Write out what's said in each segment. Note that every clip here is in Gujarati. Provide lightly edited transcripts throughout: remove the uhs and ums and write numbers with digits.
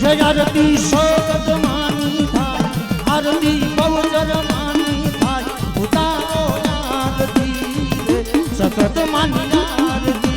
જય આરતી સતત માની થાય આરતી બહુચર માની થાય ઉતારો આરતી સતત માની આરતી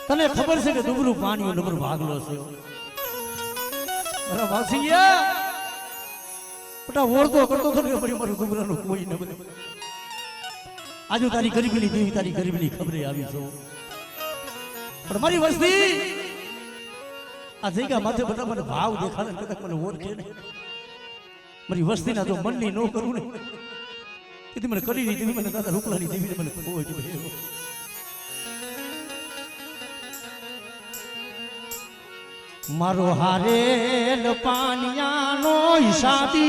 તને ખબર છે કે ડુબરું પાણી ડુબર ભાગલો છે મારા વાસીયા બટા ઓળતો કરતો હતો કે મારું ડુબરાનું કોઈ ન બને આજુ તારી ગરીબીની દેવી તારી ગરીબીની ખબરે આવી છો પણ મારી વસ્તી આ જગ્યા માથે બધા મને ભાવ દેખાડે ને કદાચ મને ઓળખે ને મારી વસ્તીના જો મનની ન કરું ને તેથી મને કરી નહીં દેવી મને દાદા રૂપલાની દેવી મને કોઈ મારો હારેલ પાનિયાનો હિસાબી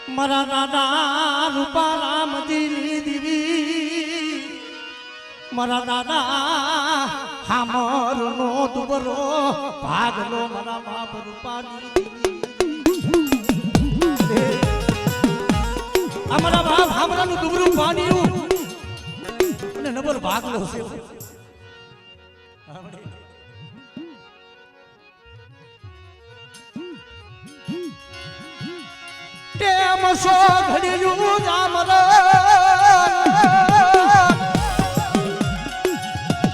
મારા દાદા રૂપા રામ દિલી દીવી મારા દાદા હામર નો દુબરો ભાગલો મારા બાપ રૂપાની અમારા બાપ હામરાનું દુબરું પાણીયું અને નબર ભાગલો છે ટેમ સો ઘડિયું જામર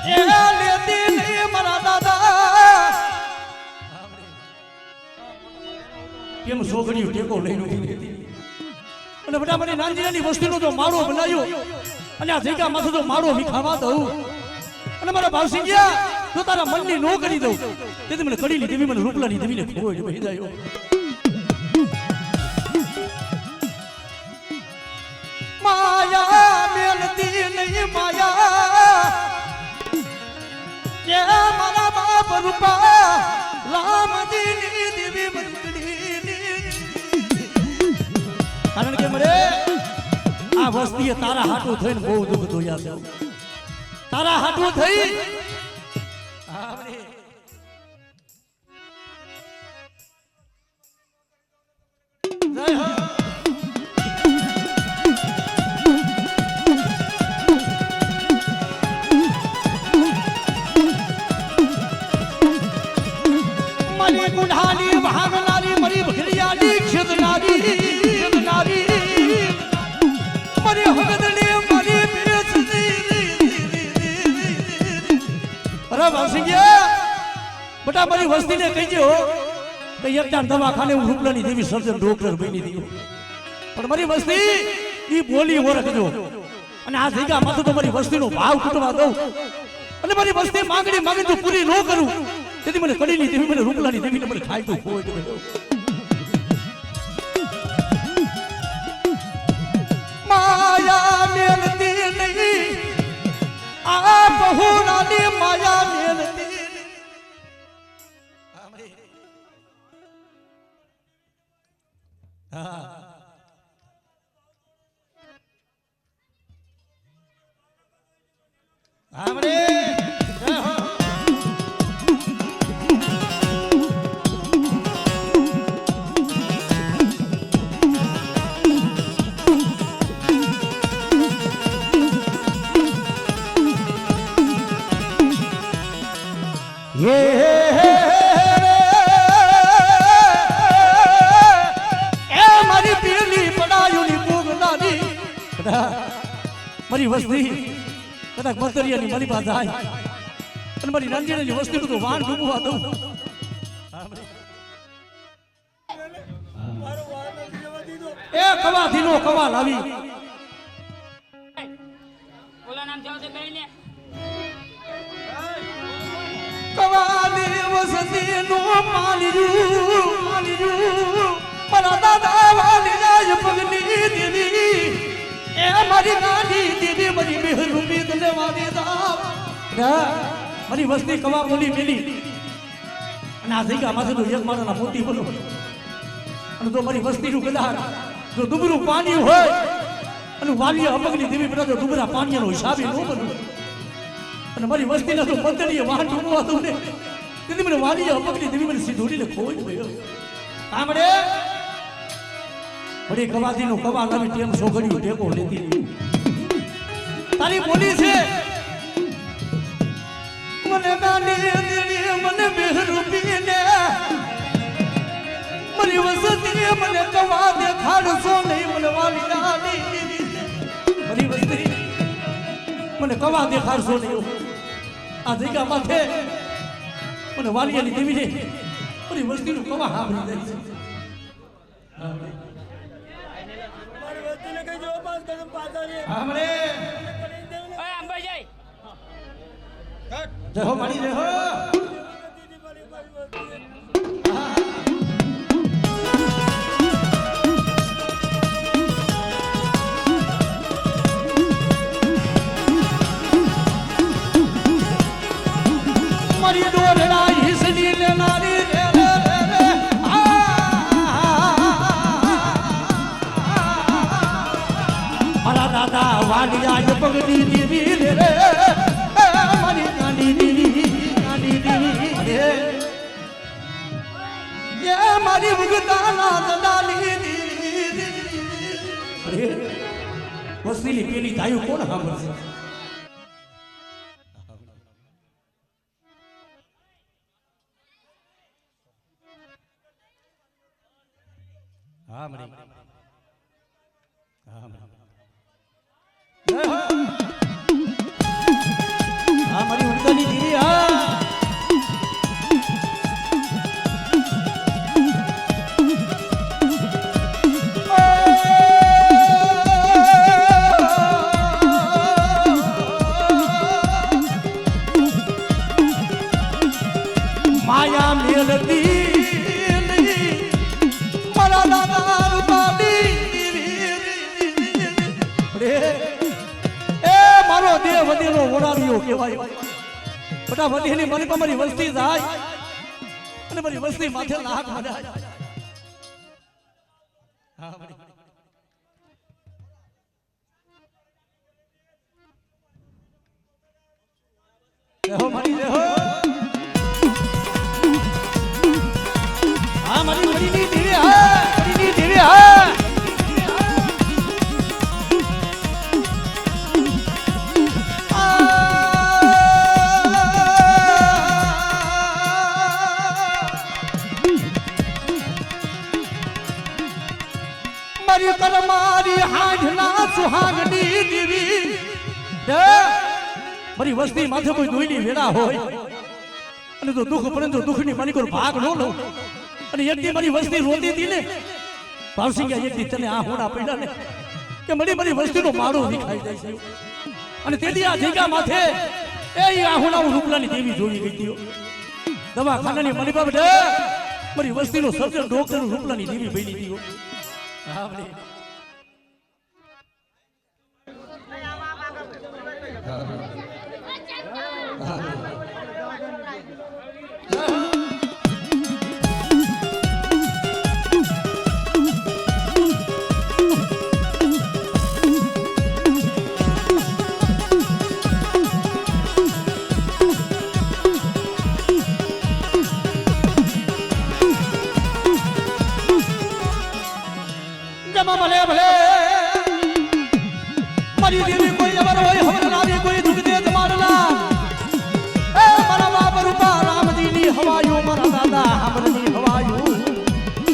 એ લેતી નહીં મારા દાદા કેમ સો ઘડિયું ટેકો લઈને અને બધા મને નાનજીની વસ્તીનો જો માળો બનાવ્યો અને આ જગ્યા માથે જો માળો વિખાવા દઉં અને મારા ભાવસિંગિયા જો તારા મનની નો કરી દઉં તેથી મને કડીની દેવી મને રૂપલાની દેવીને ખોઈ બેહી જાય માયા મેલતી નહીં માયા કે મારા બાપ રૂપા રામજીની દેવી મનકડીની કારણ કે મરે આ વસ્તીએ તારા હાટું થઈને બહુ દુઃખ ધોયા છે તારા હાટું થઈ મારી ગુંઢાની ભાગનારી મારી ભગરિયાની ખેતનારી મારી હગદની મારી બટા મારી વસ્તીને કહીજો કે એકટાણ દવાખાને હું રૂપલાની દેવી સર્જન ડોક્ટર બની દીધું પણ મારી વસ્તી ઈ બોલી ઓળખજો અને આ જગ્યા માથું તો મારી વસ્તીનો ભાવ તૂટવા દઉં અને મારી વસ્તી માંગણી તો પૂરી ન કરું તેથી મને કડીની દેવી મને રૂપલાની દેવીને મને ખાઈ તો ખોઈ દઉં માયા મેલતી નહીં આ બહુનાની માયા મેલતી મારી વસ્તી કદાચ મતરિયાની મારી પાસે જાય અને મારી નાનજીની વસ્તીનું તો વાણ ડૂબવા દઉં એ કવા ધીનો કવા લાવી ઓલા નામ જાવ છે કઈને કવાની વસ્તીનું માલિયું મારા દાદા વાલી જાય પગની દેવી એ મારી નાની દેવી મારી બેહરૂપી તને વાદી દા મારી વસ્તી કવા બોલી મેલી અને આ જગ્યા માંથી તો એક મારાના મોતી બોલો અને તો મારી વસ્તીનું કદાચ જો દુબરું પાણી હોય અને વાલીએ અપગની દેવી બધા તો દુબરા પાણીનો હિસાબે ન બનવું અને મારી વસ્તીના તો મંદડીએ વાહન ડૂબવા દઉં ને તેથી મને વાલીએ અપગની દેવી મને સીધોડીને ખોઈ ગયો સાંભળે વળી કવાદીનો કવા લાવી ટેમ સોગડ્યું ટેકો લેતી તારી બોલી છે મને નાની દેવી મને બેહરૂપી ને મારી વસતી મને કવા દેખાડશો નહીં મને વાલી નાની મારી વસ્તી મને કવા દેખાડશો નહીં આ જગ્યા માથે મને વાલિયાની દેવીને મારી વસ્તીનું કવા સાંભળી જાય છે સાંભળે જય હો મારી જય હો મારી દોરડા હિસની લેનારી રે રે રે મારા દાદા વાલિયા પગની દેવી રે મારી નાની દેવી એ મારી મુગદાના દલાલી દેવી વસતીની પેલી તાયું કોણ સાંભળશે હા મરી હા મારી ઉડતાની દીવી હા માયા મેલતી વધેલો ઓડાવ્યો કહેવાય બટા વધેની મને તમારી વસ્તી જાય અને મારી વસ્તી માથે લાખ મડાય હા દેહો મારી દેહો હા મારી મડીની દેવી હા મડીની દેવી હા મારી હાજના સુહાગની દેવી મારી વસ્તી માથે કોઈ દોઈલી વેળા હોય અને તો દુઃખ પડે તો દુઃખની મારી કોઈ ભાગ ન લો અને એકથી મારી વસ્તી રોતી હતી ને પારસિંગ્યા એકથી તને આ હોડા પડ્યા ને કે મારી વસ્તીનો માળો દેખાઈ જાય છે અને તેથી આ જગ્યા માથે એ આ હોડા રૂપલાની દેવી જોઈ ગઈ હતી દવાખાનાની મારી બાબત મારી વસ્તીનો સર્જન ડોક્ટર રૂપલાની દેવી બની હતી હા ભાઈ ભલે ભલે મારી દેવી કોઈ અમર હોય હવર લાવી કોઈ દુખ દે તમારા એ મારા બાપ રૂપા રામજીની હવાયો મારા દાદા હામરની હવાયો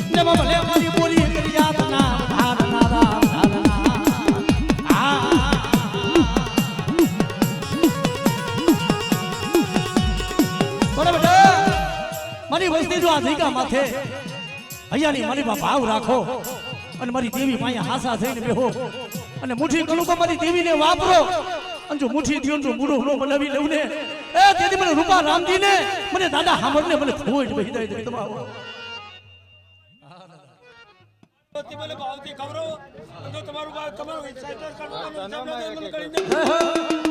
જબ ભલે મારી બોલી કરિયા તના ધારના ધારના બરાબર મારી વસ્તી જો આ જગ્યા માથે અહીંયાની મારી ભાવ રાખો અને મારી દેવી પાસે હાસા થઈને બેહો અને મુઠ્ઠી કણું તો મારી દેવીને વાપરો અને જો મુઠ્ઠી થયો તો મૂળો નો બનાવી લઉં ને એ તેથી મને રૂપા રામજી ને મને દાદા હામરને મને ખોજ બહી દે તમારો તે બોલે ભાવથી ખબરો તો તમારું તમારું સેન્ટર કરવાનું કરી દે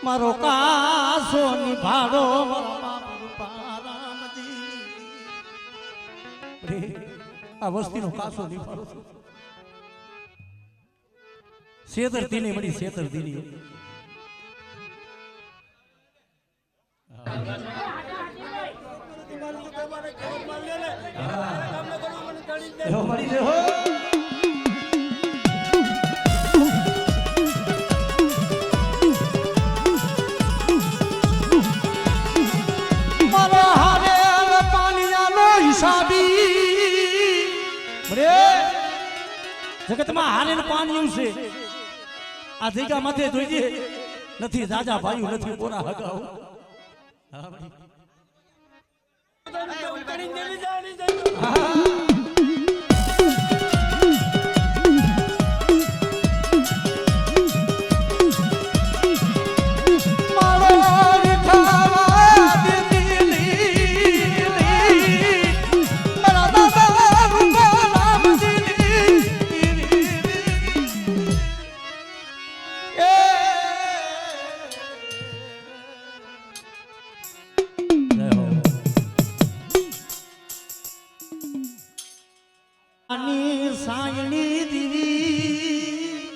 મારો કાસો નિભાડો આ વસ્તીનો કાસો નિભાડો છેતરતી નહીં મળી છેતરતી નહીં મળી જાય જગતમાં હારે પાણી છે આ જગ્યા માથે જોઈજે નથી રાજા ભાઈ નથી કોના હગાઓ સાયણી દીવી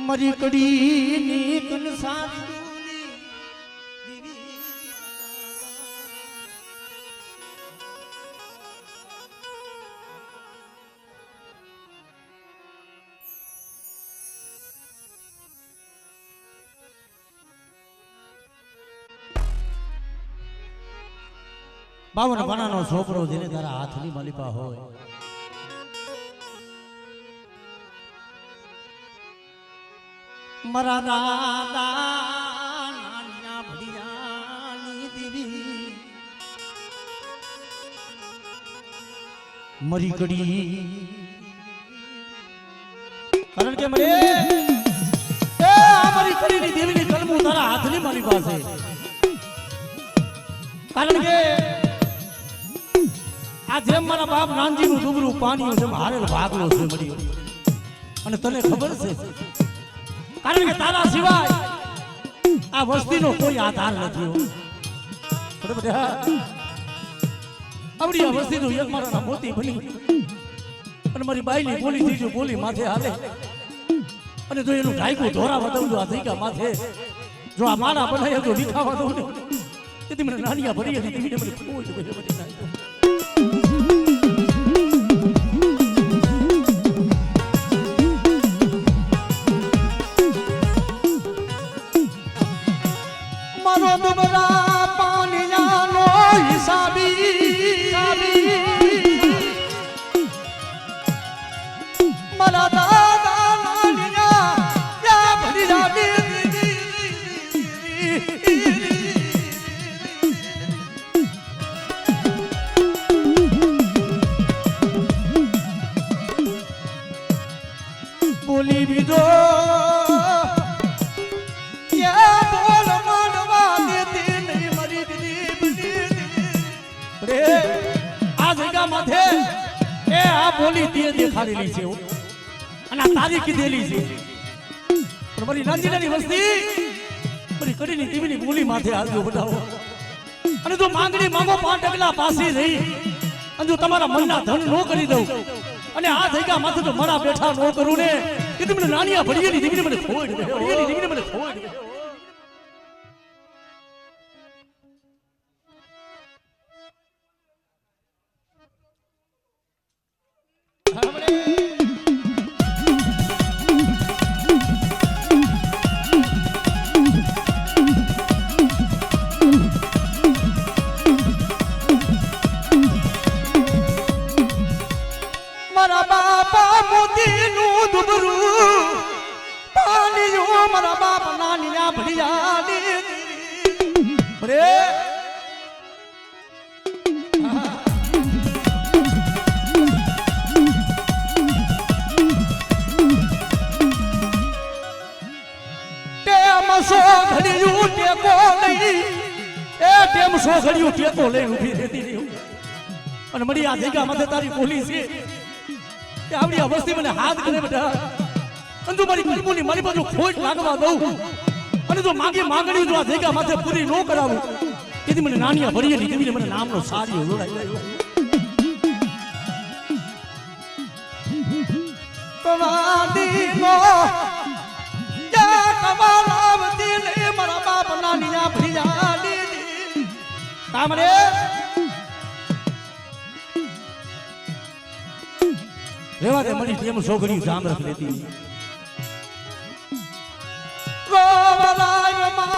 મરી કડી ની કનસારી બાવન બનાનો છોકરો જેને તારા હાથની માલિપા હોય મારા દાદા નાનિયા ભડિયાની દીવી મરી ગડી કારણ કે મરે એ મારી કડીની દેવીની કલમું તારા હાથની માલિપા છે કારણ કે આ જેમ મારા બાપ નાનજીનું ડુબરું પાણી જેમ હારેલ ભાગલો છે મળી અને તને ખબર છે કારણ કે તારા સિવાય આ વસ્તીનો કોઈ આધાર નથી બરાબર આવડી આ વસ્તીનું એક મારા મોતી બની અને મારી બાઈની બોલી થઈ બોલી માથે હાલે અને જો એનું ઢાઈકું ધોરાવા દઉં આ ધૈકા માથે જો આ મારા બનાય તો વિખાવા દઉં ને તેથી મને નાનિયા ભરી હતી મને કોઈ મારો દુબરા પાણીયાનો હિસાબી મારા દાદા નાનિયા યા ભરી જાવી બોલી બીજો બોલી તે દેખાડેલી છે અને આ તારી કીધેલી છે પણ મારી નાનજીની વસ્તી મારી કડીની ટીવીની બોલી માથે હાથો બનાવો અને જો માંગણી માંગો 5 ટકલા પાસી રહી અને જો તમારા મનના ધન નો કરી દઉં અને આ જગ્યા માથે તો મરા બેઠા નો કરું ને એ તમને નાનિયા ભડિયાની દીકરી મને છોડ દે ભડિયાની દીકરી મને છોડ દે મારા બાપા મોતીનું દુબરું પાણીઓ મારા બાપ નાનીના ભડિયાની રે ટેમસો ઘડિયું ટેકો લઈ એ ટેમસો ઘડિયું ટેકો લઈ ઊભી રહેતી રહ્યું અને મળી આ જગ્યા માથે તારી પોલીસ છે કે આવડી અવસ્થી મને હાથ કરે બેટા અંજુ મારી કર્મોની મારી બાજુ ખોટ લાગવા દઉં અને જો માગી માંગણી જો આ જગ્યા માથે પૂરી ન કરાવું તેથી મને નાનિયા ભરીએલી દેવીને મને નામનો સારી જોડાઈ ગયો કવાદીનો યા કવાલાવતી લે મારા બાપ નાનિયા ભરીયાલી કામરે રેવા દે મળી તેમ છોકરી જામ રખ લેતી રોવરાય માં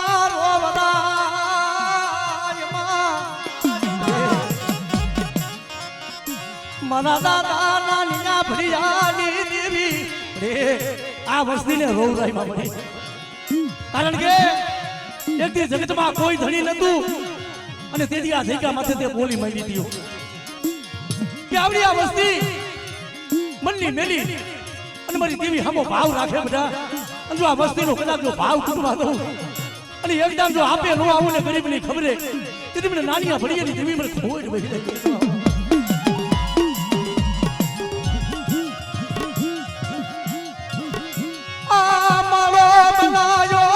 મારા દાદા નાનીના ભડિયાની દેવી રે આ વસ્તીને રોવરાય માં મળી કારણ કે એકથી જગતમાં કોઈ ધણી નતું અને તેથી આ જગ્યા માથે તે બોલી માંડી દીધો કે આવડી આ વસ્તી મનની મેલી અને મારી દેવી હામો ભાવ રાખે બધા અને જો આ વસ્તીનો કદાચ જો ભાવ તૂટવા દઉં અને એકદમ જો આપે નો આવું ને ગરીબની ખબરે તેથી મને નાનિયા ભડીએની દેવી મને ખોટ વહી ગઈ આ મારો બનાયો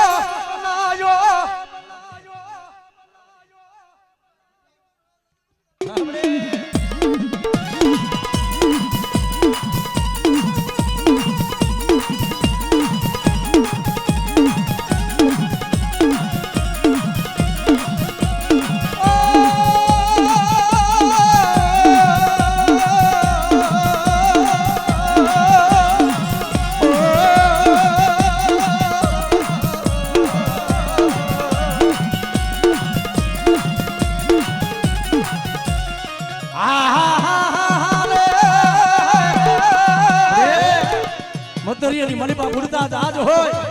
મતરિયાની મલીપા ઉડતા આજ હોય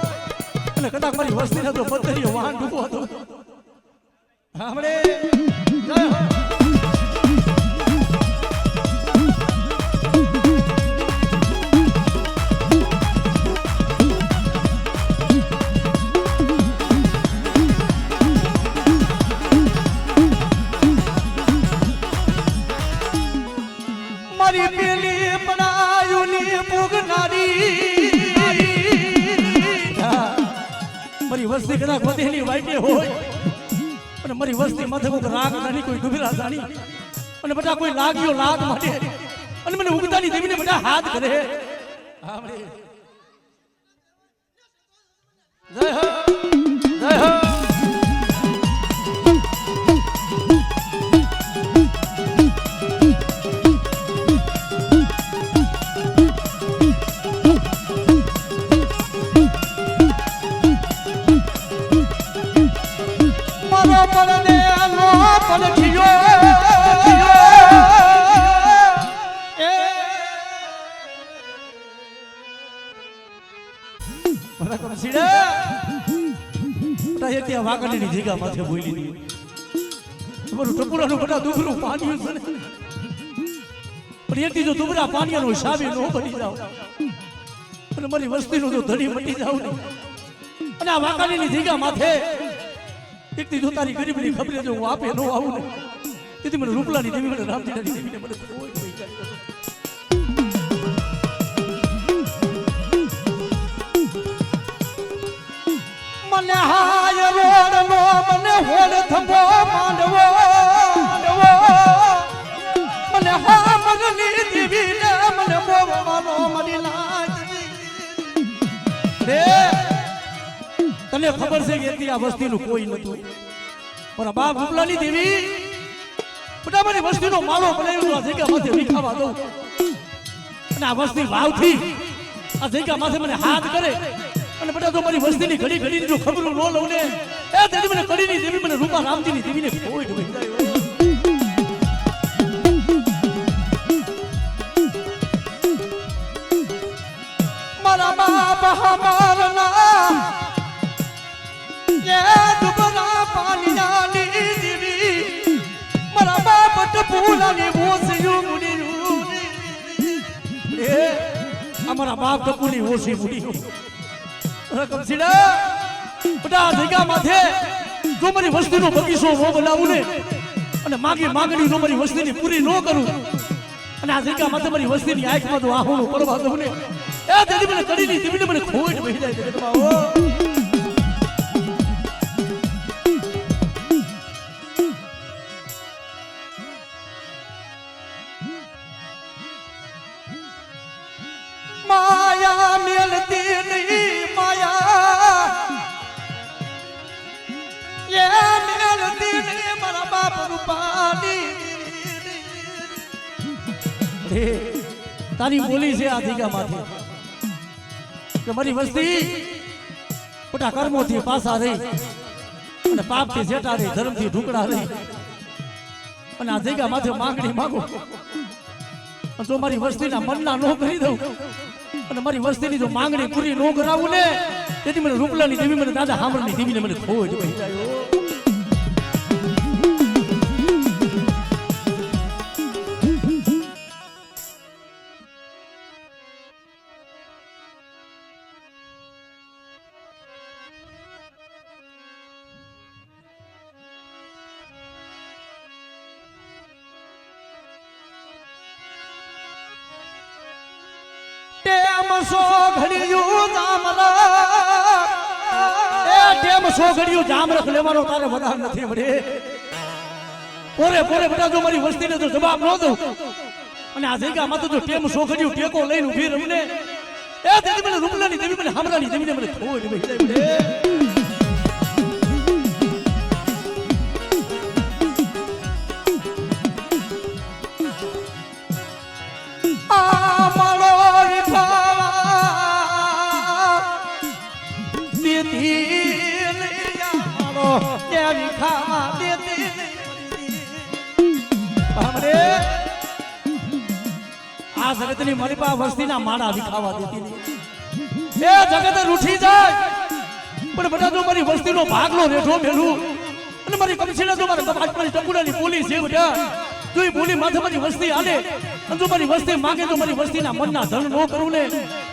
અને કદાચ મારી વસ્તીને તો મતરિયો વાહન ડૂબો હતો આપણે જય હો મારી પેલી બનાયુની પુગનારી મારી વસ્તી કદાચ વધેલી વાઈટે હોય અને મારી વસ્તી માથે કોઈ રાગ નાની કોઈ ડુબરા જાણી અને બધા કોઈ લાગ્યો લાગ માટે અને મને ઉગતાની દેવીને બધા હાથ કરે જય હો જય હો વાગલીની જગ્યા માથે બોલી દીધી તમારું ટપુરાનું બધા દુબરું પાણી છે ને પણ એકથી જો દુબરા પાણીનો હિસાબે ન બની જાવ અને મારી વસ્તીનું જો ધડી મટી જાવ ને અને આ વાગલીની જગ્યા માથે એકથી જો તારી ગરીબની ખબરે જો હું આપે ન આવું ને તેથી મને રૂપલાની દેવી મને રામજીની દેવીને મને કોઈ મને હાય રોડ નો મને હોલ થંભો માંડવો મને હા મગની દેવી ને મને બોવાનો મની લાજ રે તને ખબર છે કે એટલી આ વસ્તીનું કોઈ નતું પણ બાપ રૂપલાની દેવી બધા મારી વસ્તીનો માળો બનાવ્યો આ જગ્યા માથે વિખાવા દઉં અને આ વસ્તી ભાવથી આ જગ્યા માથે મને હાથ કરે અને બધા તો મારી વસ્તીની ઘડી ઘડીની જો ખબરો ન લઉં ને એ તેથી મને કડીની દેવી મને રૂપા રામજીની દેવીને ખોટ વહી જાય હમારના એ દુબરા પાલિયાની દીવી મારા બાપ ટપુલાની ઓસિયું મુડીયું એ અમારા બાપ ટપુની ઓસી મુડીયું રકમ સીડા બટા જગ્યા માથે જો મારી વસ્તીનો બગીચો નો બનાવું ને અને માગણી જો મારી વસ્તીની પૂરી ન કરું અને આ જગ્યા માથે મારી વસ્તીની આંખમાં તો આહોનું પડવા દઉં ને એ તેથી મને કડીની દીવીને મને ખોટ બેહી જાય જગતમાં ઓ માયા મેલતી નહીં માયા એ મેલતી નહીં મારા બાપ રૂપાની તારી બોલી છે આ ધીગામાંથી કે મારી વસ્તી મોટા કર્મોથી પાસા રહી અને પાપથી જેટા રહી ધર્મથી ઢુકડા રહી અને આ ધીગા માથે માંગણી માંગો જો મારી વસ્તીના મનના નો કરી દઉં અને મારી વસ્તીની જો માંગણી પૂરી નો કરાવું ને તેથી મને રૂપલાની દેવી મને દાદા હામરની દેવીને મને ખોટ પડી જાય સો ઘડિયું જામ રખ લેવાનો તારે વધાર નથી મળે પોરે પોરે બધા જો મારી વસ્તીને તો જવાબ ન દઉં અને આ જગ્યામાં તો જો ટેમ સો ઘડિયું ટેકો લઈને ઉભી રહું ને એ તેથી મને રૂપલાની દેવી મને હામરાની દેવીને મને ખોટ બેહી જાય આ જગતની મારી પાસે વસ્તીના માળા વિખાવા દેતી એ જગત રૂઠી જાય પણ બધા જો મારી વસ્તીનો ભાગલો રેઠો મેલું અને મારી કમસીને જો મારા કપાટની ટકુડાની પોલીસ છે બધા જો એ બોલી માથે મારી વસ્તી આલે અને જો મારી વસ્તી માંગે તો મારી વસ્તીના મનના ધન ન કરું ને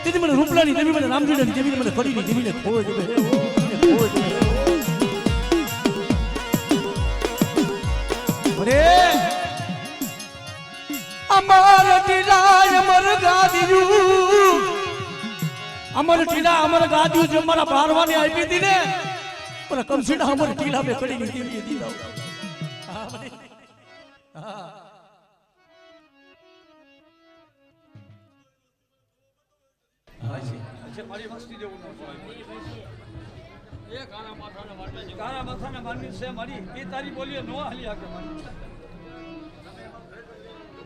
તેથી મને રૂપલાની દેવી મને રામજીની દેવીને મને કડીની દેવીને ખોટ અમર ટીલા અમર ગાદિયું અમર ટીલા અમર ગાદિયું જે મારા બારવાની આપી હતી ને પણ કમસીડા અમર ટીલા મે કડી ની દેવી દીધા અચ્છા મારી વસ્તી દેવું એ કાળા માથાને માનવી છે મારી એ તારી બોલીએ નો હાલી આકે મારી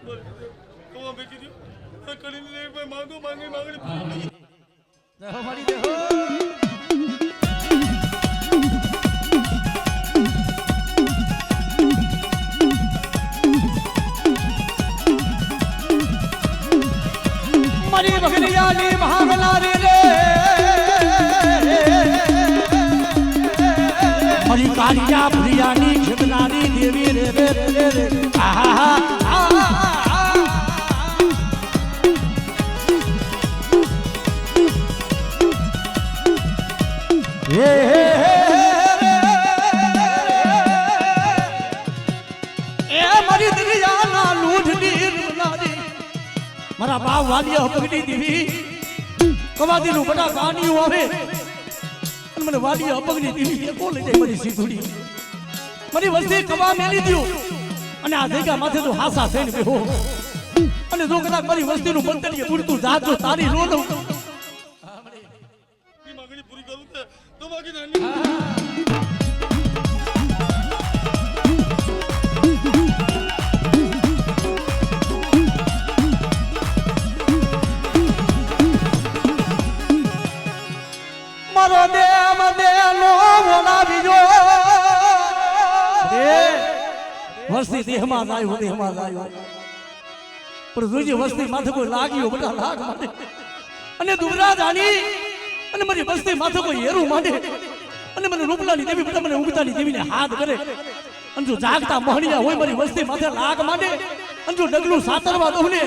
તો બેકી દી કરીને લે ભાઈ માંગો માંગણી દેહો મારી દેહો મારી બગલિયાની મહાબલારી રે મારી કાલિયા પ્રિયાની ખેતનારી દેવી રે રે રે રે આહા મારી દરિયાના લૂઢની રૂનારી મારા બાપ વાલિયા પગડી દેવી કવાદીનું બધા કાનિયું આવે અને મને વાલિયા પગડી દેવી એકો લઈ જાય મારી સીધુડી મારી વસ્તી કવા મેલી દ્યો અને આ જગ્યા માથે તો હાસા થઈને બેહો અને જો કદાચ મારી વસ્તીનું બંધનીય પૂરતું જાત જો તારી નો દઉં માંગણી પૂરી કરું તો બાકી નાની મારો દેવ દેનો બોલાવી જો વસ્તી દેહમાં જાય પણ જોઈજે વસ્તી માથે કોઈ લાગ્યો બધા લાગ માથે અને દુબરા જાની અને મારી વસ્તી માથે કોઈ હેરું માંડે અને મને રૂપલાની દેવી બેટા મને ઉગતાની દેવીને હાથ કરે અને જો જાગતા મોહણિયા હોય મારી વસ્તી માથે લાગ માંડે અને જો ડગલું સાતરવા દઉં ને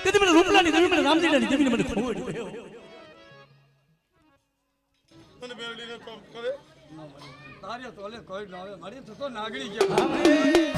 તેથી મને રૂપલાની દેવી મને રામજીની દેવીને મને ખોડી ગયો મને મેરડીને કોમ કરે તારે તોલે કોઈ ના આવે મારી તો નાગડી ગયા